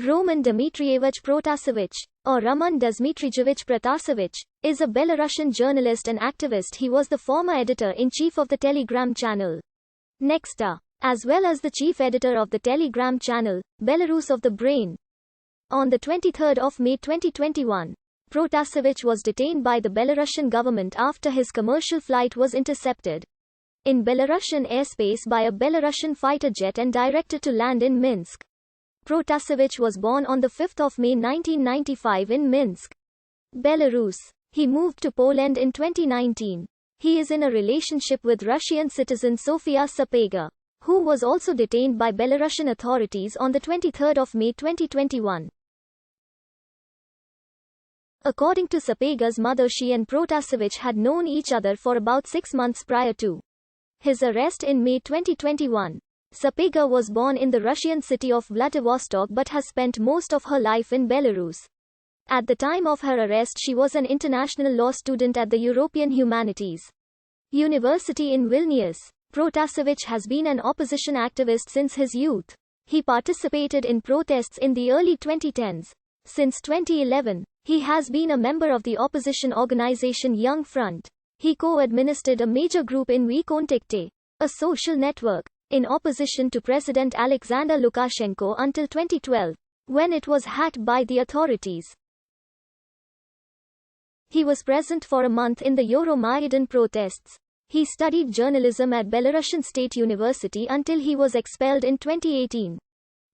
Roman Dmitrievich Protasevich, or Roman Dmitrievich Protasevich, is a Belarusian journalist and activist. He was the former editor-in-chief of the Telegram channel Nexta, as well as the chief editor of the Telegram channel, Belarus of the Brain. On the 23rd of May 2021, Protasevich was detained by the Belarusian government after his commercial flight was intercepted in Belarusian airspace by a Belarusian fighter jet and directed to land in Minsk. Protasevich was born on 5 May 1995 in Minsk, Belarus. He moved to Poland in 2019. He is in a relationship with Russian citizen Sofia Sapega, who was also detained by Belarusian authorities on 23 May 2021. According to Sapega's mother, she and Protasevich had known each other for about 6 months prior to his arrest in May 2021. Sapega was born in the Russian city of Vladivostok but has spent most of her life in Belarus. At the time of her arrest, she was an international law student at the European Humanities University in Vilnius. Protasevich has been an opposition activist since his youth. He participated in protests in the early 2010s. Since 2011, he has been a member of the opposition organization Young Front. He co-administered a major group in VKontakte, a social network, in opposition to President Alexander Lukashenko until 2012, when it was hacked by the authorities. He was present for a month in the Euromaidan protests. He studied journalism at Belarusian State University until he was expelled in 2018.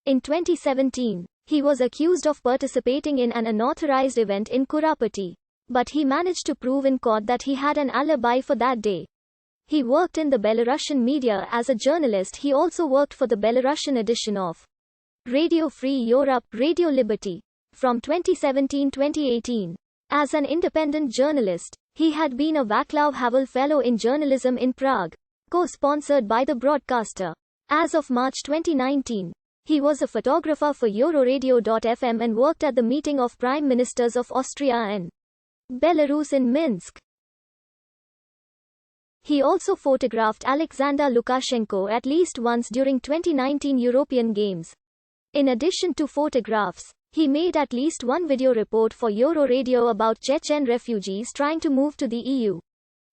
In 2017, he was accused of participating in an unauthorized event in Kurapati, but he managed to prove in court that he had an alibi for that day. He worked in the Belarusian media as a journalist. He also worked for the Belarusian edition of Radio Free Europe, Radio Liberty, from 2017-2018. As an independent journalist, he had been a Václav Havel Fellow in Journalism in Prague, co-sponsored by the broadcaster. As of March 2019, he was a photographer for Euroradio.fm and worked at the meeting of Prime Ministers of Austria and Belarus in Minsk. He also photographed Alexander Lukashenko at least once during 2019 European Games. In addition to photographs, he made at least one video report for Euroradio about Chechen refugees trying to move to the EU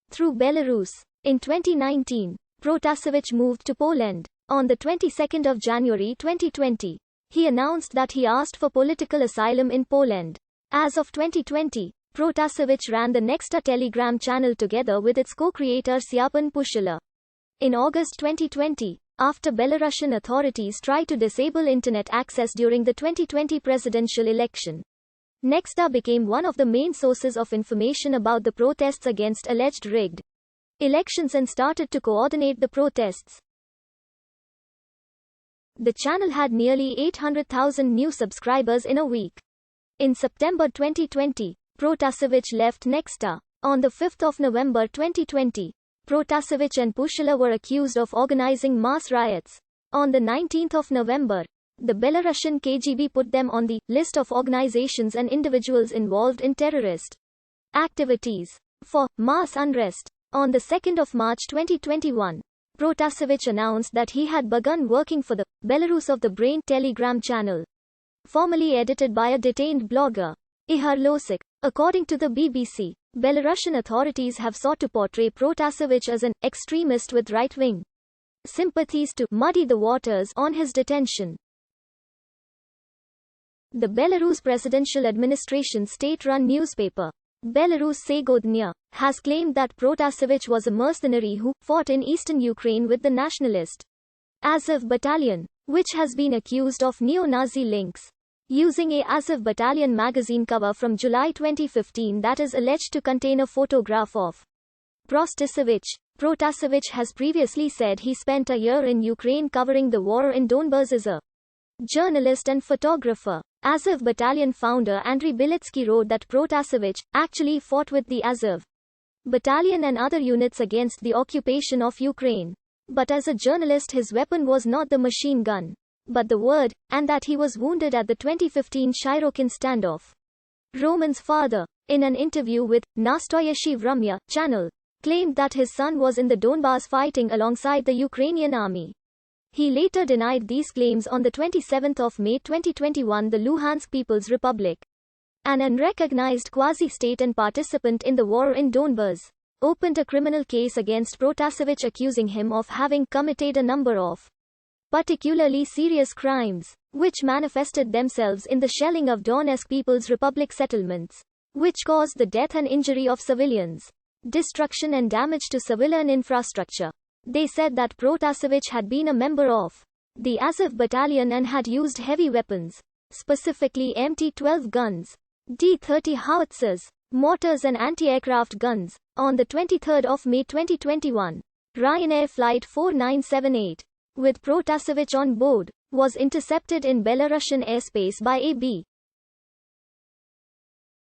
through Belarus. In 2019, Protasevich moved to Poland. On the 22nd of January 2020, he announced that he asked for political asylum in Poland. As of 2020, Protasevich ran the Nexta Telegram channel together with its co-creator Syapan Pushila. In August 2020, after Belarusian authorities tried to disable internet access during the 2020 presidential election, Nexta became one of the main sources of information about the protests against alleged rigged elections and started to coordinate the protests. The channel had nearly 800,000 new subscribers in a week. In September 2020, Protasevich left Nexta. On 5 November 2020, Protasevich and Pushila were accused of organizing mass riots. On 19 November, the Belarusian KGB put them on the list of organizations and individuals involved in terrorist activities for mass unrest. On 2 March 2021, Protasevich announced that he had begun working for the Belarus of the Brain Telegram channel, formerly edited by a detained blogger, Ihar Losik. According to the BBC, Belarusian authorities have sought to portray Protasevich as an extremist with right-wing sympathies to muddy the waters on his detention. The Belarus presidential administration state-run newspaper, Belarus Segodnya, has claimed that Protasevich was a mercenary who fought in eastern Ukraine with the nationalist Azov battalion, which has been accused of neo-Nazi links. Using a Azov battalion magazine cover from July 2015 that is alleged to contain a photograph of Protasevich, Protasevich has previously said he spent a year in Ukraine covering the war in Donbas as a journalist and photographer. Azov battalion founder Andriy Belitsky wrote that Protasevich actually fought with the Azov battalion and other units against the occupation of Ukraine. But as a journalist, his weapon was not the machine gun, but the word, and that he was wounded at the 2015 Shirokin standoff. Roman's father, in an interview with Nastoyashi Vremya channel, claimed that his son was in the Donbas fighting alongside the Ukrainian army. He later denied these claims. On the 27th of May 2021, the Luhansk People's Republic, an unrecognized quasi-state and participant in the war in Donbas, opened a criminal case against Protasevich, accusing him of having committed a number of particularly serious crimes, which manifested themselves in the shelling of Donetsk People's Republic settlements, which caused the death and injury of civilians, destruction and damage to civilian infrastructure. They said that Protasevich had been a member of the Azov battalion and had used heavy weapons, specifically MT-12 guns, D-30 howitzers, mortars and anti-aircraft guns. On the 23rd of May 2021, Ryanair Flight 4978, with Protasevich on board, was intercepted in Belarusian airspace by a B.